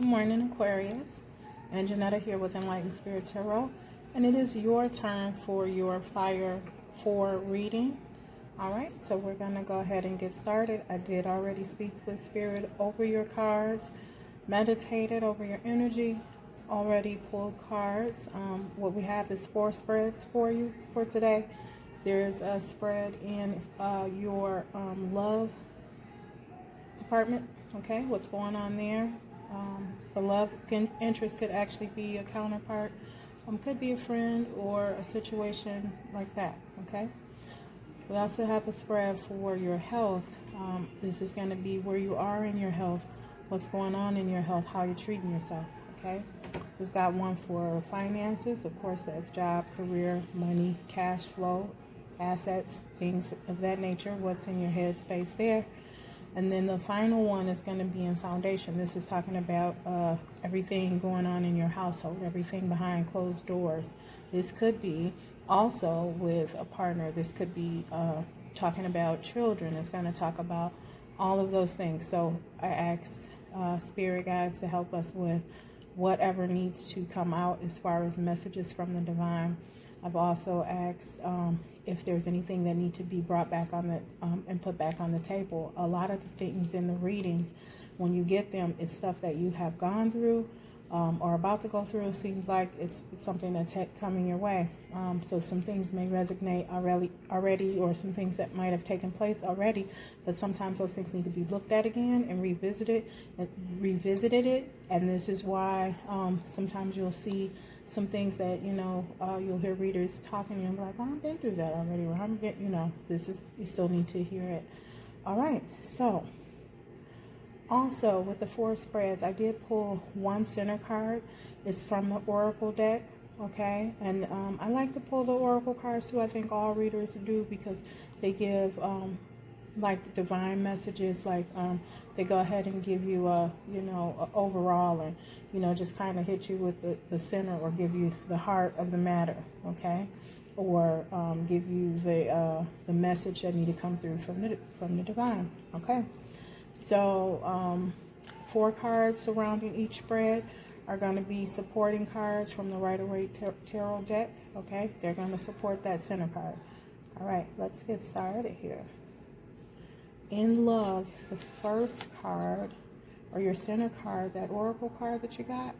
Good morning, Aquarius. And Janetta here with Enlightened Spirit Tarot. And it is your turn for your Fire 4 reading. All right, so we're going to go ahead and get started. I did already speak with Spirit over your cards, meditated over your energy, already pulled cards. What we have is 4 spreads for you for today. There's a spread in your love department, okay, what's going on there. The love interest could actually be a counterpart, could be a friend or a situation like that, okay. We also have a spread for your health. This is going to be where you are in your health, what's going on in your health, how you're treating yourself, okay. We've got one for finances, of course, that's job, career, money, cash flow, assets, things of that nature, what's in your head space there. And then the final one is going to be in foundation. This is talking about everything going on in your household, everything behind closed doors. This could be also with a partner. This could be talking about children. It's going to talk about all of those things. So I asked spirit guides to help us with whatever needs to come out as far as messages from the divine. I've also asked if there's anything that need to be brought back on the and put back on the table. A lot of the things in the readings, when you get them, is stuff that you have gone through or about to go through. It seems like it's something that's coming your way. So some things may resonate already, or some things that might have taken place already, but sometimes those things need to be looked at again and revisited. And this is why sometimes you'll see some things that, you'll hear readers talking and you'll be like, oh, I've been through that already, or you still need to hear it. All right, so also with the 4 spreads, I did pull one center card. It's from the Oracle deck, okay? And I like to pull the Oracle cards too. I think all readers do, because they give like divine messages, like they go ahead and give you a overall, and just kind of hit you with the center, or give you the heart of the matter, okay, or give you the message that need to come through from the divine, okay. So 4 cards surrounding each spread are going to be supporting cards from the Rider-Waite Tarot deck, okay. They're going to support that center card. All right, let's get started here. In love, the first card, or your center card, that oracle card that you got,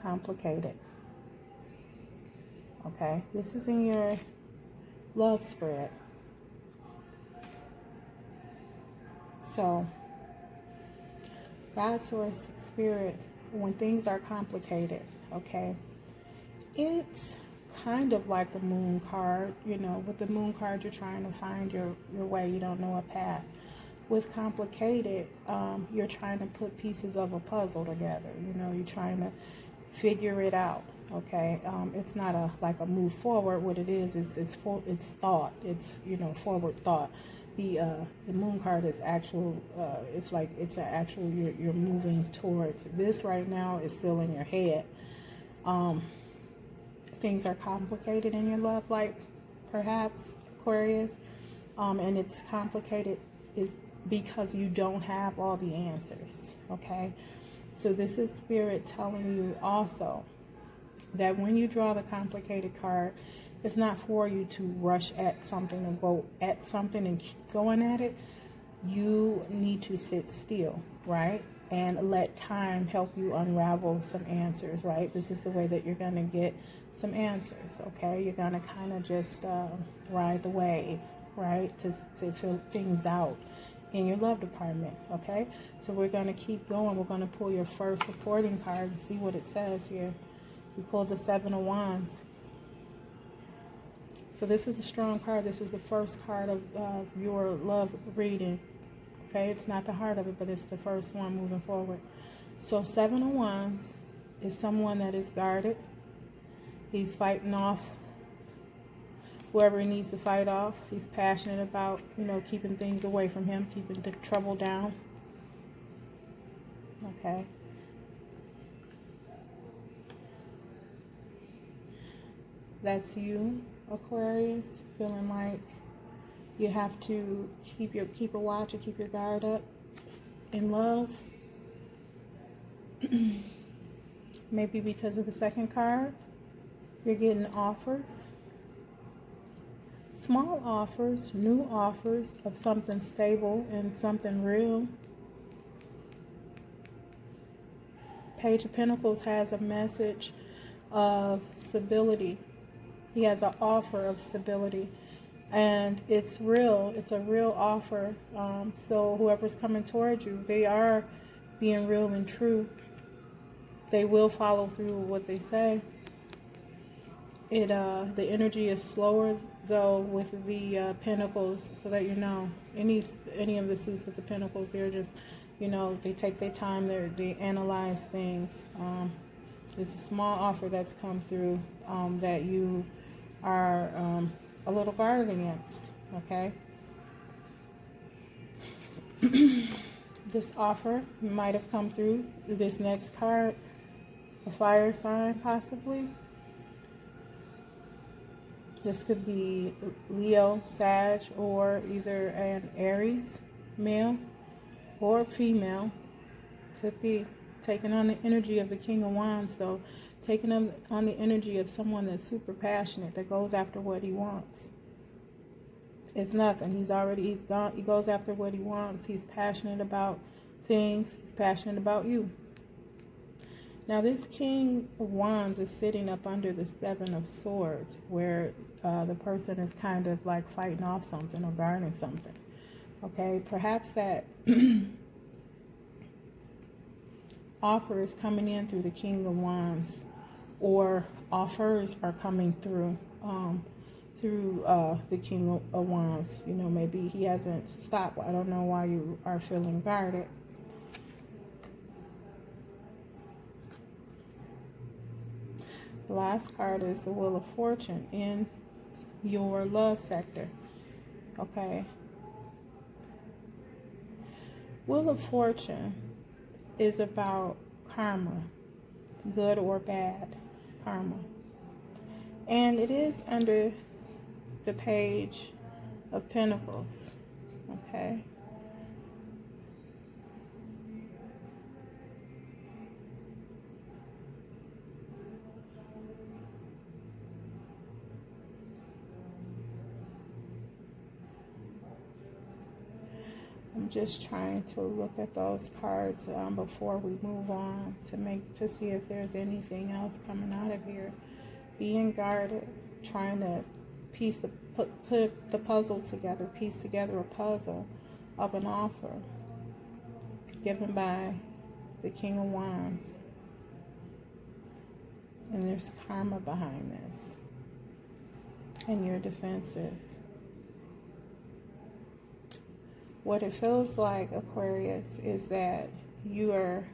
complicated. Okay, this is in your love spread. So, God, Source, Spirit, when things are complicated, okay, it's kind of like the moon card. With the moon card, you're trying to find your way. You don't know a path. With complicated, you're trying to put pieces of a puzzle together. You're trying to figure it out, okay. It's not like a move forward. What it is it's thought. It's forward thought. The moon card is actual. It's like it's an actual. You're moving towards this right now. Is still in your head. Things are complicated in your love life, perhaps, Aquarius, and it's complicated is because you don't have all the answers, okay. So this is Spirit telling you also that when you draw the complicated card, it's not for you to rush at something and go at something and keep going at it. You need to sit still, right? And let time help you unravel some answers, right? This is the way that you're going to get some answers, okay? You're going to kind of just ride the wave, right? To fill things out in your love department, okay? So we're going to keep going. We're going to pull your first supporting card and see what it says here. We pulled the 7 of Wands. So this is a strong card. This is the first card of your love reading. Okay, it's not the heart of it, but it's the first one moving forward. So 7 of Wands is someone that is guarded. He's fighting off whoever he needs to fight off. He's passionate about, keeping things away from him, keeping the trouble down. Okay. That's you, Aquarius, feeling like you have to keep a watch and keep your guard up in love. Maybe because of the second card, you're getting offers. Small offers, new offers of something stable and something real. Page of Pentacles has a message of stability. He has an offer of stability. And it's real. It's a real offer. So whoever's coming towards you, they are being real and true. They will follow through with what they say. The energy is slower though with the Pentacles, so that you know. Any of the suits with the Pentacles, they're just, you know, they take their time. They analyze things. It's a small offer that's come through that you are a little guarded against. Okay. This offer might have come through. This next card, a fire sign possibly. This could be Leo, Sag, or either an Aries, male or female. Could be taking on the energy of the King of Wands, though. Taking on the energy of someone that's super passionate, that goes after what he wants. It's nothing. He's gone. He goes after what he wants. He's passionate about things. He's passionate about you. Now, this King of Wands is sitting up under the Seven of Swords, where the person is kind of like fighting off something or guarding something. Okay, perhaps that offer is coming in through the King of Wands, or offers are coming through the King of Wands. You know, maybe he hasn't stopped. I don't know why you are feeling guarded. The last card is the Wheel of Fortune in your love sector. Okay. Wheel of Fortune is about karma, good or bad karma. And it is under the Page of Pentacles. Okay. I'm just trying to look at those cards before we move on to see if there's anything else coming out of here. Being guarded, trying to put the puzzle together, piece together a puzzle of an offer given by the King of Wands. And there's karma behind this. And you're defensive. What it feels like, Aquarius, is that you are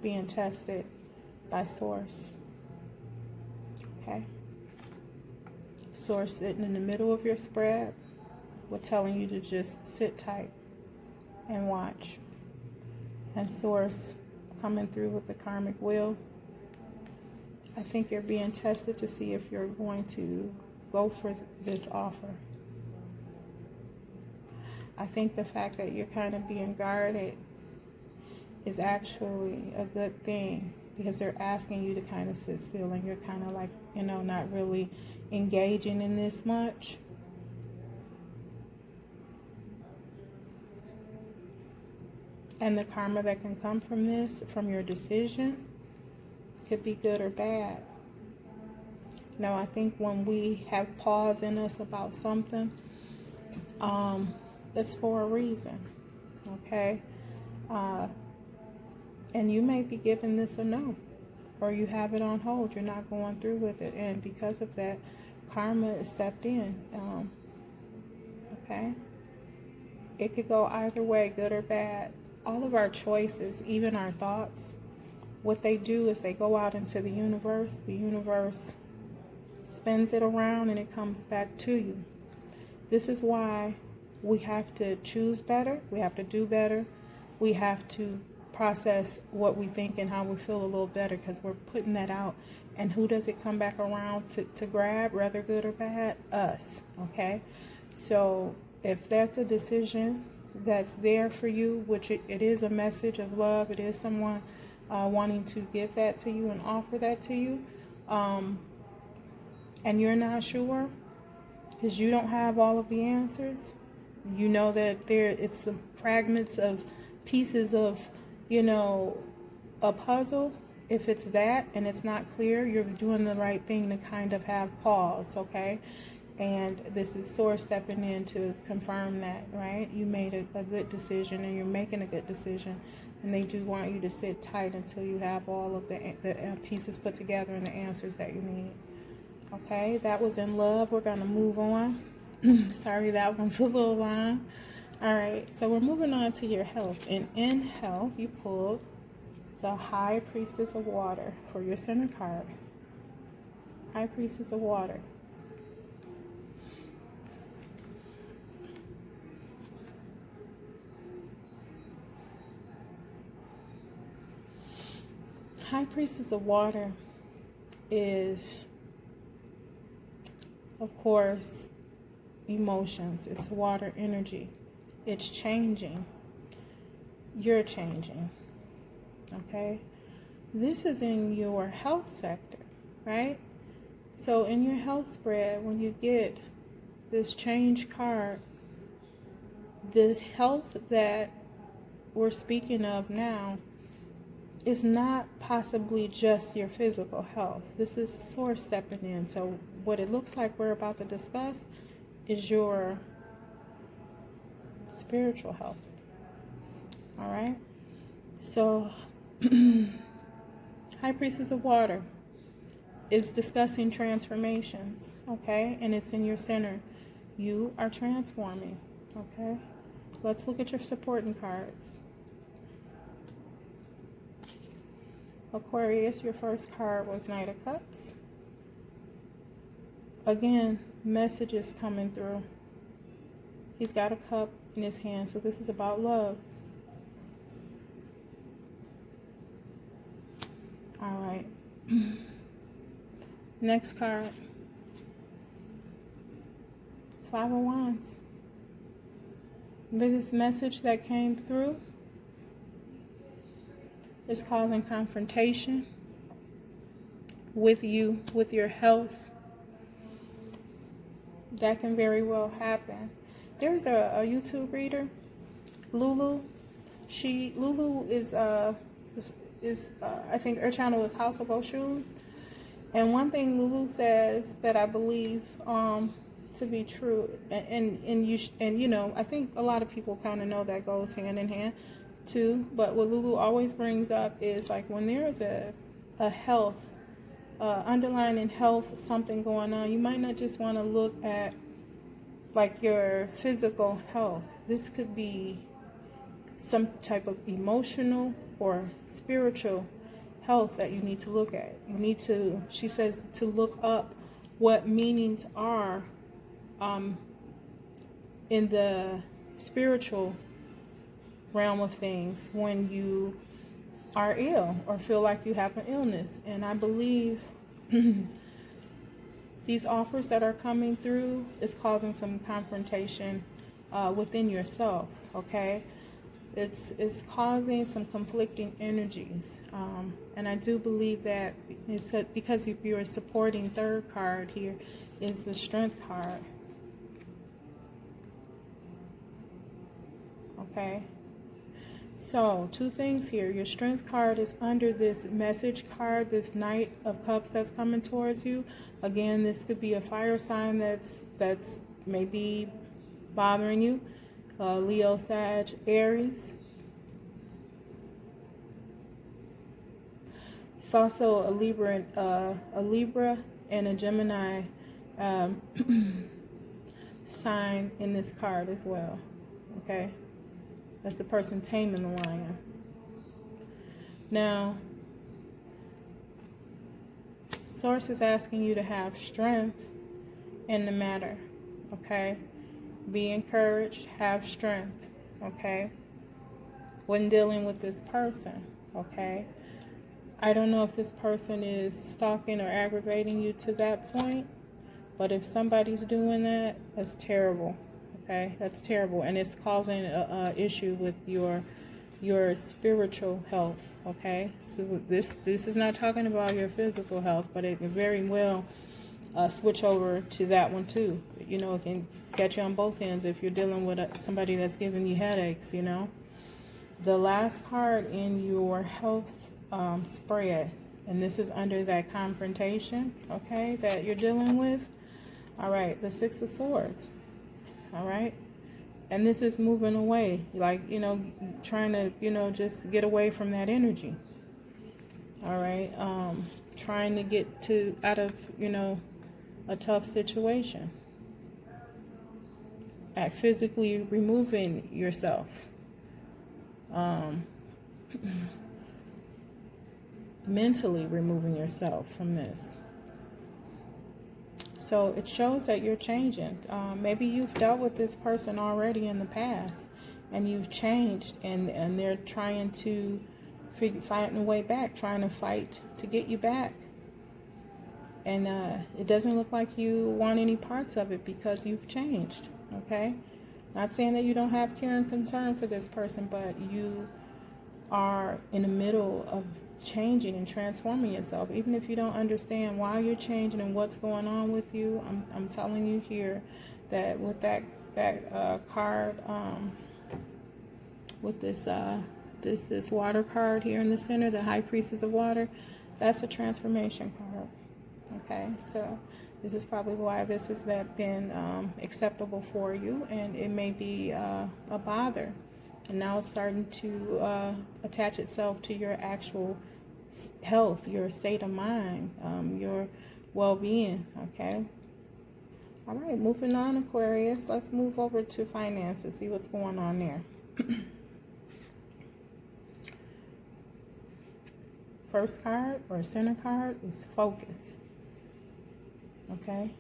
being tested by Source. Okay? Source sitting in the middle of your spread, we're telling you to just sit tight and watch. And Source coming through with the karmic wheel. I think you're being tested to see if you're going to go for this offer. I think the fact that you're kind of being guarded is actually a good thing, because they're asking you to kind of sit still, and you're kind of like, you know, not really engaging in this much. And the karma that can come from this, from your decision, could be good or bad. No, I think when we have pause in us about something, it's for a reason, okay? And you may be giving this a no, or you have it on hold. You're not going through with it, and because of that, karma is stepped in, okay? It could go either way, good or bad. All of our choices, even our thoughts, what they do is they go out into the universe. The universe spins it around and it comes back to you. This is why we have to choose better. We have to do better. We have to process what we think and how we feel a little better, because we're putting that out. And who does it come back around to grab, whether good or bad? Us, okay? So if that's a decision that's there for you, which it is a message of love. It is someone wanting to give that to you and offer that to you. And you're not sure because you don't have all of the answers. You know that it's the fragments of pieces of, a puzzle. If it's that and it's not clear, you're doing the right thing to kind of have pause, okay? And this is Source stepping in to confirm that, right? You made a good decision, and you're making a good decision. And they do want you to sit tight until you have all of the pieces put together and the answers that you need. Okay, that was in love. We're going to move on. Sorry, that one's a little long. All right, so we're moving on to your health. And in health, you pulled the High Priestess of Water for your center card. High Priestess of Water. High Priestess of Water is, of course, emotions. It's water energy. It's changing. You're changing. Okay? This is in your health sector, right? So in your health spread, when you get this change card, the health that we're speaking of now is not possibly just your physical health. This is Source stepping in. So what it looks like we're about to discuss is your spiritual health. All right? So High Priestess of Water is discussing transformations, okay? And it's in your center. You are transforming, okay? Let's look at your supporting cards. Aquarius, your first card was Knight of Cups. Again, messages coming through. He's got a cup in his hand, so this is about love. All right. Next card. Five of Wands. This message that came through is causing confrontation with you, with your health. That can very well happen. There's a YouTube reader, Lulu. Lulu is I think her channel is House of Oshun. And one thing Lulu says that I believe to be true, and you know, I think a lot of people kind of know that goes hand in hand too. But what Lulu always brings up is like when there is a health, underlying health, something going on, you might not just want to look at like your physical health. This could be some type of emotional or spiritual health that you need to look at. You need to, she says, to look up what meanings are in the spiritual realm of things when you are ill or feel like you have an illness. And I believe these offers that are coming through is causing some confrontation within yourself, okay? It's causing some conflicting energies. And I do believe that it's because your supporting third card here is the Strength card. Okay? So, two things here. Your Strength card is under this message card, this Knight of Cups that's coming towards you. Again, this could be a fire sign that's maybe bothering you. Leo, Sag, Aries. It's also a Libra and a Gemini sign in this card as well. Okay? That's the person taming the lion. Now, Source is asking you to have strength in the matter. Okay? Be encouraged, have strength, okay, when dealing with this person, okay? I don't know if this person is stalking or aggravating you to that point, but if somebody's doing that, that's terrible, Okay, that's terrible, and it's causing a issue with your spiritual health. Okay, so this is not talking about your physical health, but it very well switch over to that one too. You know, it can get you on both ends if you're dealing with somebody that's giving you headaches. You know, the last card in your health spread, and this is under that confrontation, okay, that you're dealing with. All right, the Six of Swords. All right, and this is moving away, like, you know, trying to, you know, just get away from that energy. All right, trying to get to out of, you know, a tough situation. At physically removing yourself. Mentally removing yourself from this. So it shows that you're changing. Maybe you've dealt with this person already in the past, and you've changed, and they're trying to find a way back, trying to fight to get you back. And it doesn't look like you want any parts of it because you've changed, okay? Not saying that you don't have care and concern for this person, but you are in the middle of changing and transforming yourself. Even if you don't understand why you're changing and what's going on with you, I'm telling you here that with that card, with this water card here in the center, the High Priestess of Water, that's a transformation card. Okay, so this is probably why this has been acceptable for you, and it may be a bother. And now it's starting to attach itself to your actual health, your state of mind, your well-being, okay? All right, moving on, Aquarius. Let's move over to finances, see what's going on there. First card, or center card, is focus. Okay?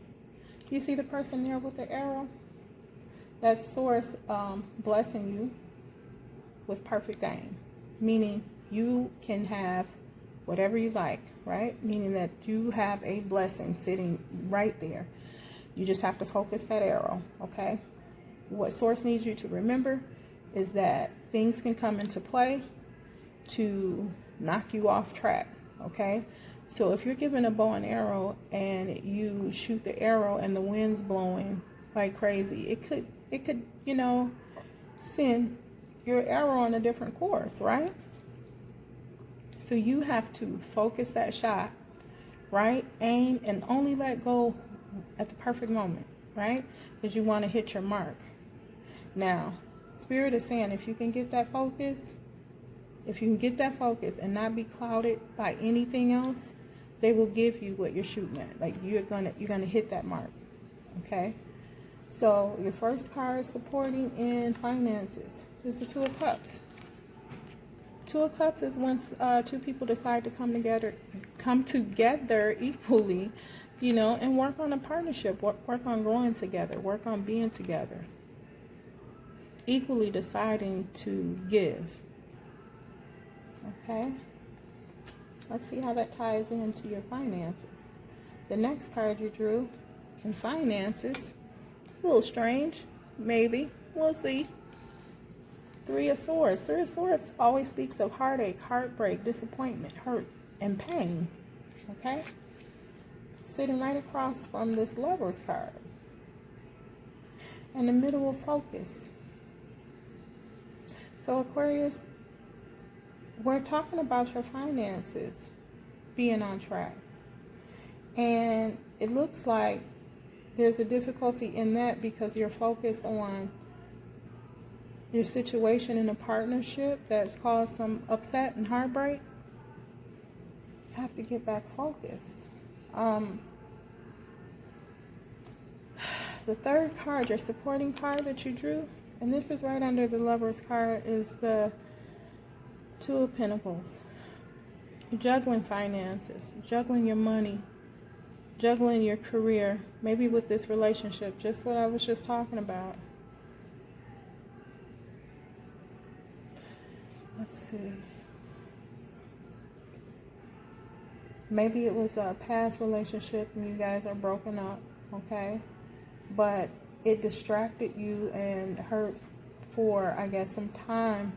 You see the person there with the arrow? That's Source blessing you with perfect gain, meaning you can have whatever you like, right? Meaning that you have a blessing sitting right there. You just have to focus that arrow, okay? What Source needs you to remember is that things can come into play to knock you off track, okay? So if you're given a bow and arrow and you shoot the arrow and the wind's blowing like crazy, it could, you know, send your arrow on a different course, right? So you have to focus that shot, right? Aim and only let go at the perfect moment, right? Because you want to hit your mark. Now, Spirit is saying if you can get that focus, and not be clouded by anything else, they will give you what you're shooting at. Like you're gonna hit that mark. Okay? So your first card supporting in finances is the Two of Cups. Two of Cups is once two people decide to come together equally, you know, and work on a partnership, work on growing together, work on being together. Equally deciding to give. Okay? Let's see how that ties into your finances. The next card you drew in finances, a little strange, maybe. We'll see. Three of Swords. Three of Swords always speaks of heartache, heartbreak, disappointment, hurt, and pain. Okay? Sitting right across from this Lover's card. In the middle of focus. So Aquarius, we're talking about your finances being on track. And it looks like there's a difficulty in that because you're focused on your situation in a partnership that's caused some upset and heartbreak. You have to get back focused. The third card, your supporting card that you drew, and this is right under the Lover's card, is the Two of Pentacles. You're juggling finances, you're juggling your money, juggling your career, maybe with this relationship, just what I was just talking about. Let's see. Maybe it was a past relationship and you guys are broken up, okay? But it distracted you and hurt for, I guess, some time.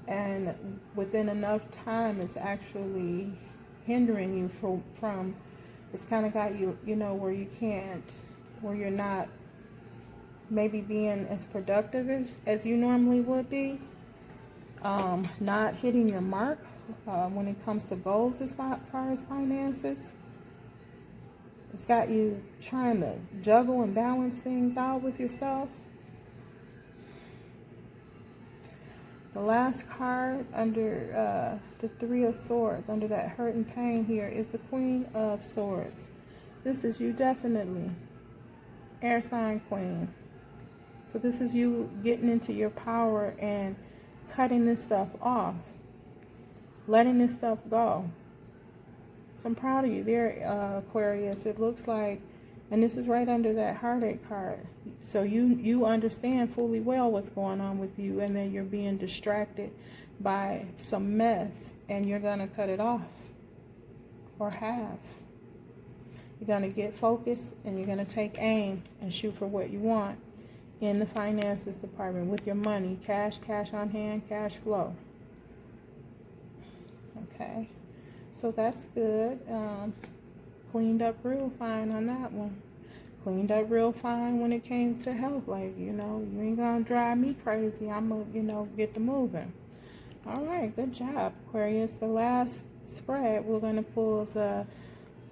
And within enough time, it's actually hindering you from it's kind of got you, where you can't, where you're not maybe being as productive as you normally would be. Not hitting your mark when it comes to goals as far as finances. It's got you trying to juggle and balance things out with yourself. The last card under the Three of Swords, under that hurt and pain here, is the Queen of Swords. This is you definitely, air sign queen. So this is you getting into your power and cutting this stuff off, letting this stuff go. So I'm proud of you there, Aquarius. It looks like, and this is right under that heartache card. So you understand fully well what's going on with you, and then you're being distracted by some mess, and you're going to cut it off, or have. You're going to get focused, and you're going to take aim and shoot for what you want in the finances department with your money. Cash on hand, cash flow. Okay. So that's good. Cleaned up real fine on that one. Cleaned up real fine when it came to health. Like, you ain't gonna drive me crazy. I'm gonna, get to moving. All right, good job, Aquarius. The last spread, we're gonna pull the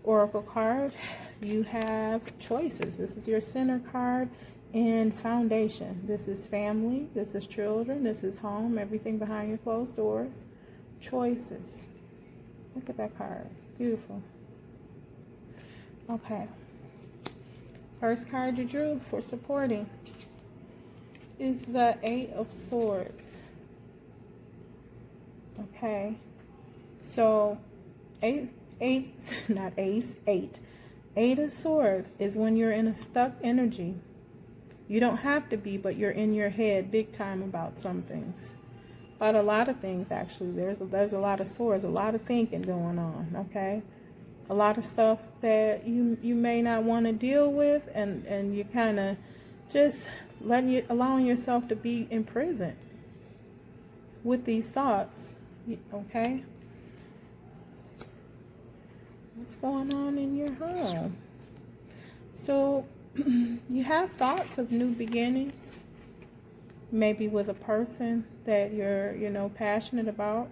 Oracle card. You have choices. This is your center card and foundation. This is family. This is children. This is home. Everything behind your closed doors. Choices. Look at that card. It's beautiful. Okay. First card you drew for supporting is the Eight of Swords. Okay. So, eight, not ace, eight. Eight of Swords is when you're in a stuck energy. You don't have to be, but you're in your head big time about some things. About a lot of things, actually. There's a lot of swords, a lot of thinking going on, okay? A lot of stuff that you may not want to deal with, and you kind of just allowing yourself to be imprisoned with these thoughts, okay? What's going on in your home? So you have thoughts of new beginnings, maybe with a person that you're, passionate about.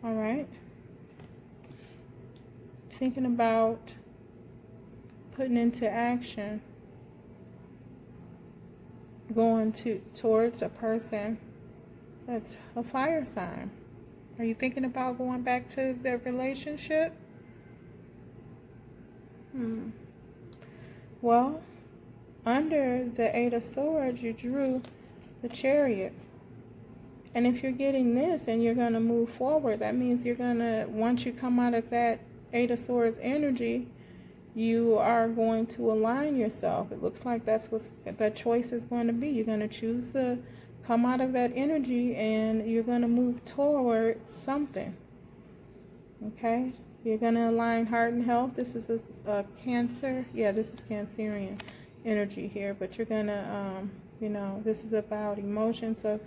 All right. Thinking about putting into action, going towards a person that's a fire sign. Are you thinking about going back to their relationship? Well, under the Eight of Swords, you drew the Chariot. And if you're getting this and you're going to move forward, that means you're going to, once you come out of that Eight of Swords energy, you are going to align yourself. It looks like that's what that choice is going to be. You're going to choose to come out of that energy, and you're going to move toward something. Okay? You're going to align heart and health. This is a Cancer. Yeah, this is Cancerian energy here. But you're going to, this is about emotion. So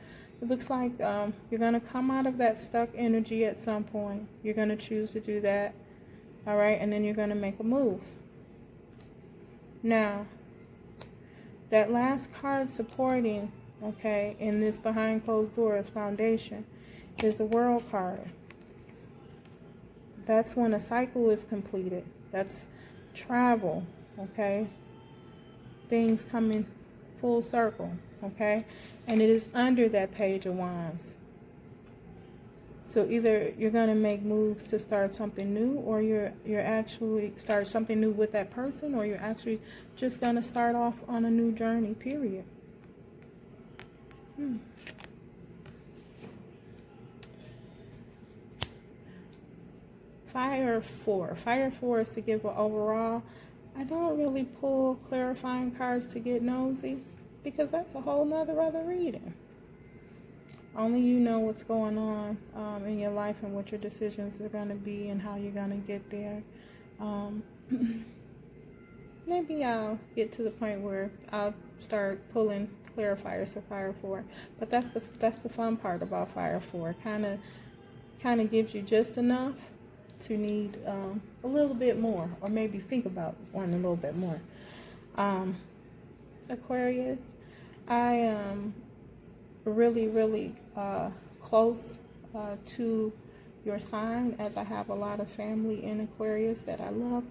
it looks like you're going to come out of that stuck energy at some point. You're going to choose to do that. All right? And then you're going to make a move. Now, that last card supporting, okay, in this behind closed doors foundation is the World card. That's when a cycle is completed. That's travel, okay? Things coming full circle, okay? And it is under that Page of Wands. So either you're going to make moves to start something new, or you're actually start something new with that person, or you're actually just going to start off on a new journey, period. Fire 4. Fire 4 is to give an overall. I don't really pull clarifying cards to get nosy, because that's a whole nother other reading. Only you know what's going on in your life and what your decisions are going to be and how you're going to get there. maybe I'll get to the point where I'll start pulling clarifiers for Fire 4. But that's the fun part about Fire 4. Kind of gives you just enough to need a little bit more, or maybe think about wanting a little bit more. Aquarius, I am really close to your sign, as I have a lot of family in Aquarius that I love.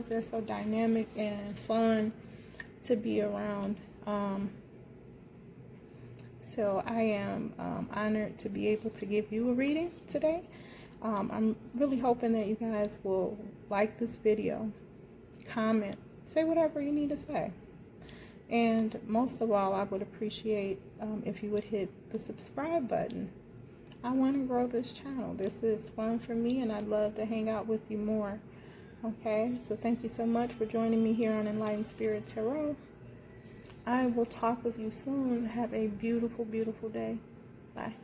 They're so dynamic and fun to be around. So I am honored to be able to give you a reading today. I'm really hoping that you guys will like this video, comment, say whatever you need to say. And most of all, I would appreciate if you would hit the subscribe button. I want to grow this channel. This is fun for me, and I'd love to hang out with you more. Okay, so thank you so much for joining me here on Enlightened Spirit Tarot. I will talk with you soon. Have a beautiful day. Bye.